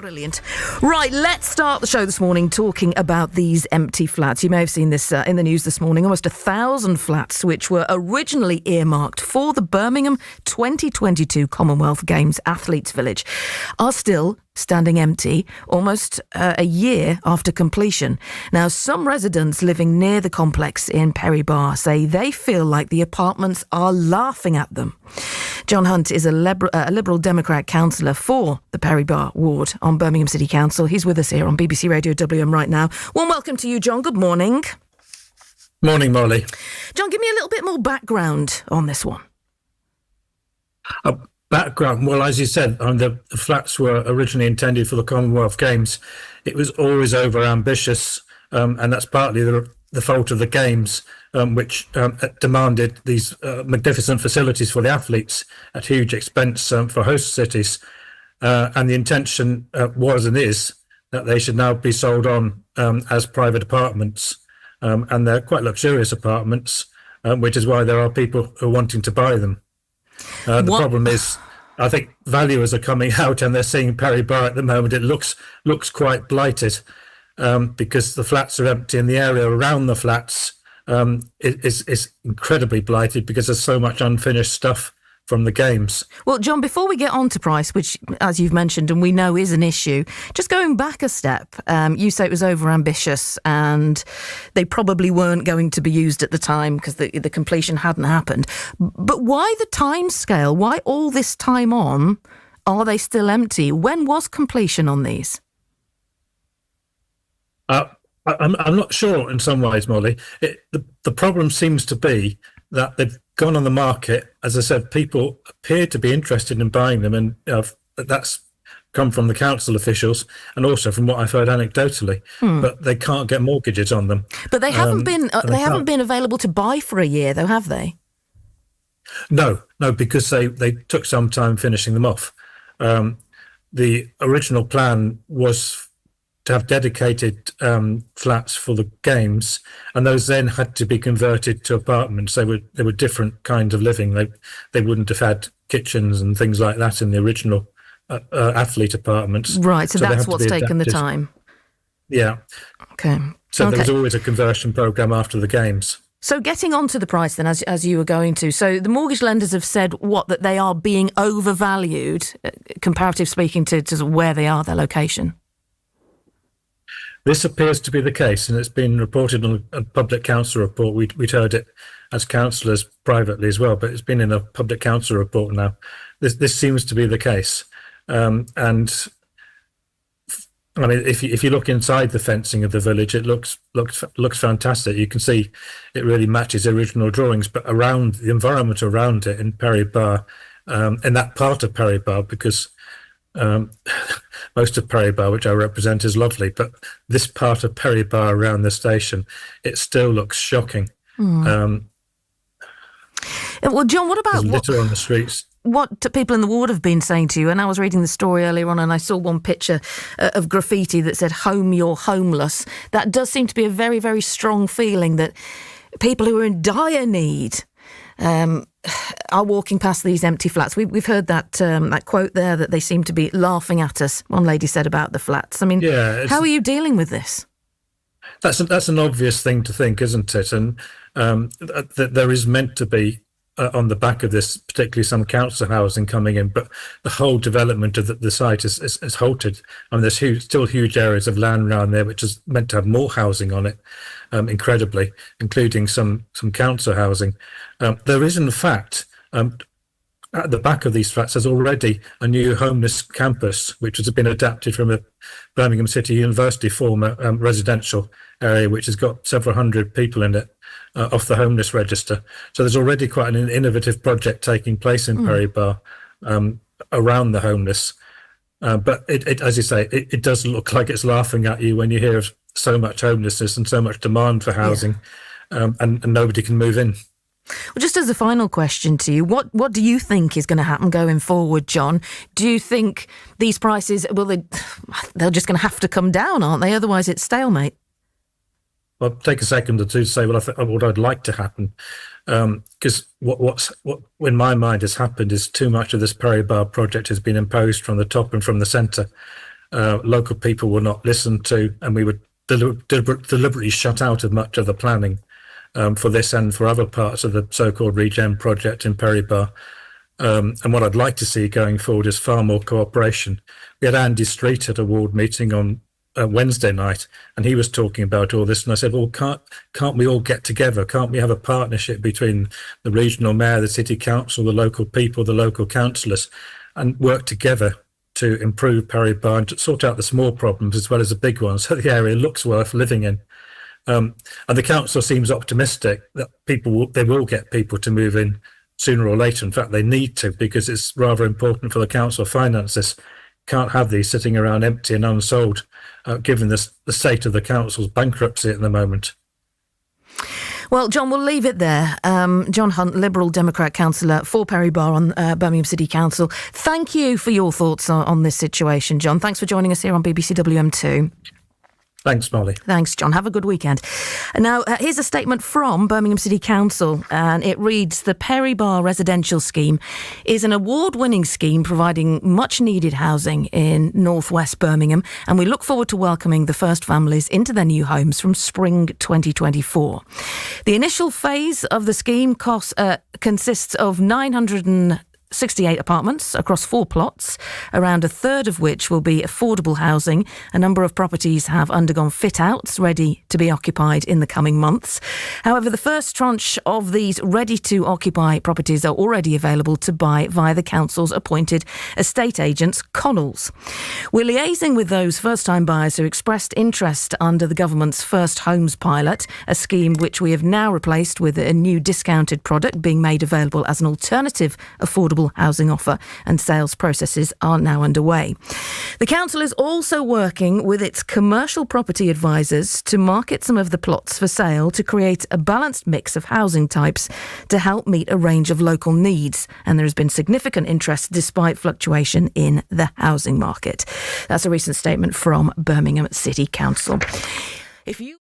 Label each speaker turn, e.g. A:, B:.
A: Brilliant. Right, let's start the show this morning talking about these empty flats. You may have seen this in the news this morning. Almost 1,000 flats which were originally earmarked for the Birmingham 2022 Commonwealth Games Athletes Village are still standing empty almost a year after completion. Now, some residents living near the complex in Perry Barr say they feel like the apartments are laughing at them. Jon Hunt is a Liberal Democrat councillor for the Perry Barr ward on Birmingham City Council. He's with us here on BBC Radio WM right now. Well, welcome to you, Jon. Good morning.
B: Morning, Molly.
A: Jon, give me a little bit more background on this one.
B: Background. Well, as you said, the flats were originally intended for the Commonwealth Games. It was always over-ambitious, and that's partly the fault of the Games, which demanded these magnificent facilities for the athletes at huge expense for host cities. And the intention was and is that they should now be sold on as private apartments. And they're quite luxurious apartments, which is why there are people who are wanting to buy them. The problem is, I think valuers are coming out and they're seeing Perry Barr at the moment. It looks quite blighted because the flats are empty and the area around the flats is incredibly blighted because there's so much unfinished stuff from the Games.
A: Well, Jon, before we get on to price, which, as you've mentioned, and we know is an issue, just going back a step, you say it was over-ambitious and they probably weren't going to be used at the time because the completion hadn't happened. But why the time scale? Why all this time on are they still empty? When was completion on these?
B: I'm not sure in some ways, Molly. The problem seems to be that they've gone on the market. As I said, people appear to be interested in buying them, and that's come from the council officials and also from what I've heard anecdotally. But they can't get mortgages on them.
A: But they haven't been. They haven't been available to buy for a year, though, have they?
B: No, because they took some time finishing them off. The original plan was to have dedicated flats for the Games, and those then had to be converted to apartments. They were different kinds of living. They wouldn't have had kitchens and things like that in the original athlete apartments.
A: Right, so that's what's taken the time.
B: Yeah.
A: Okay.
B: So there was always a conversion programme after the Games.
A: So getting on to the price then, as you were going to, so the mortgage lenders have said, that they are being overvalued, comparative speaking to where they are, their location?
B: This appears to be the case, and it's been reported on a public council report. We'd heard it as councillors privately as well, but it's been in a public council report now. This seems to be the case. And I mean, if you look inside the fencing of the village, it looks fantastic. You can see it really matches the original drawings, but around the environment around it in Perry Barr, in that part of Perry Barr, because most of Perry Barr, which I represent, is lovely, but this part of Perry Barr around the station, it still looks shocking.
A: Well, Jon, what about
B: litter on the streets?
A: What people in the ward have been saying to you? And I was reading the story earlier on, and I saw one picture of graffiti that said "Home, you're homeless." That does seem to be a very, very strong feeling that people who are in dire need are walking past these empty flats. We've heard that quote there that they seem to be laughing at us. One lady said about the flats. I mean, how are you dealing with this?
B: That's an obvious thing to think, isn't it? And that there is meant to be on the back of this, particularly some council housing coming in, but the whole development of the site is halted. I mean, there's still huge areas of land around there which is meant to have more housing on it, incredibly, including some council housing. There is, in fact, at the back of these flats, there's already a new homeless campus, which has been adapted from a Birmingham City University former residential area, which has got several hundred people in it off the homeless register. So there's already quite an innovative project taking place in Perry Barr around the homeless. But it, as you say, it does look like it's laughing at you when you hear of so much homelessness and so much demand for housing, and nobody can move in.
A: Well, just as a final question to you, what do you think is going to happen going forward, Jon? Do you think these prices, they're just going to have to come down, aren't they? Otherwise it's stalemate.
B: I'll take a second or two to say what I'd like to happen, because what in my mind has happened is too much of this Perry Barr project has been imposed from the top and from the centre. local people were not listened to, and we were deliberately shut out of much of the planning for this and for other parts of the so-called Regen project in Perry Barr. And what I'd like to see going forward is far more cooperation. We had Andy Street at a ward meeting on Wednesday night, and he was talking about all this, and I said, well, can't we all get together? Can't we have a partnership between the regional mayor, the city council, the local people, the local councillors, and work together to improve Perry Barr and to sort out the small problems as well as the big ones, so the area looks worth living in. And the council seems optimistic that they will get people to move in sooner or later. In fact, they need to, because it's rather important for the council finances. Can't have these sitting around empty and unsold, given the state of the council's bankruptcy at the moment.
A: Well, John, we'll leave it there. Jon Hunt, Liberal Democrat councillor for Perry Barr on Birmingham City Council. Thank you for your thoughts on this situation, John. Thanks for joining us here on BBC WM2.
B: Thanks, Molly.
A: Thanks, John. Have a good weekend. Now, here's a statement from Birmingham City Council, and it reads, the Perry Barr residential scheme is an award-winning scheme providing much-needed housing in northwest Birmingham, and we look forward to welcoming the first families into their new homes from spring 2024. The initial phase of the scheme consists of 968 apartments across 4 plots, around a third of which will be affordable housing. A number of properties have undergone fit-outs ready to be occupied in the coming months. However, the first tranche of these ready-to-occupy properties are already available to buy via the council's appointed estate agents, Connells. We're liaising with those first-time buyers who expressed interest under the government's First Homes pilot, a scheme which we have now replaced with a new discounted product being made available as an alternative affordable housing offer, and sales processes are now underway. The council is also working with its commercial property advisors to market some of the plots for sale to create a balanced mix of housing types to help meet a range of local needs, and there has been significant interest despite fluctuation in the housing market. That's a recent statement from Birmingham City Council. If you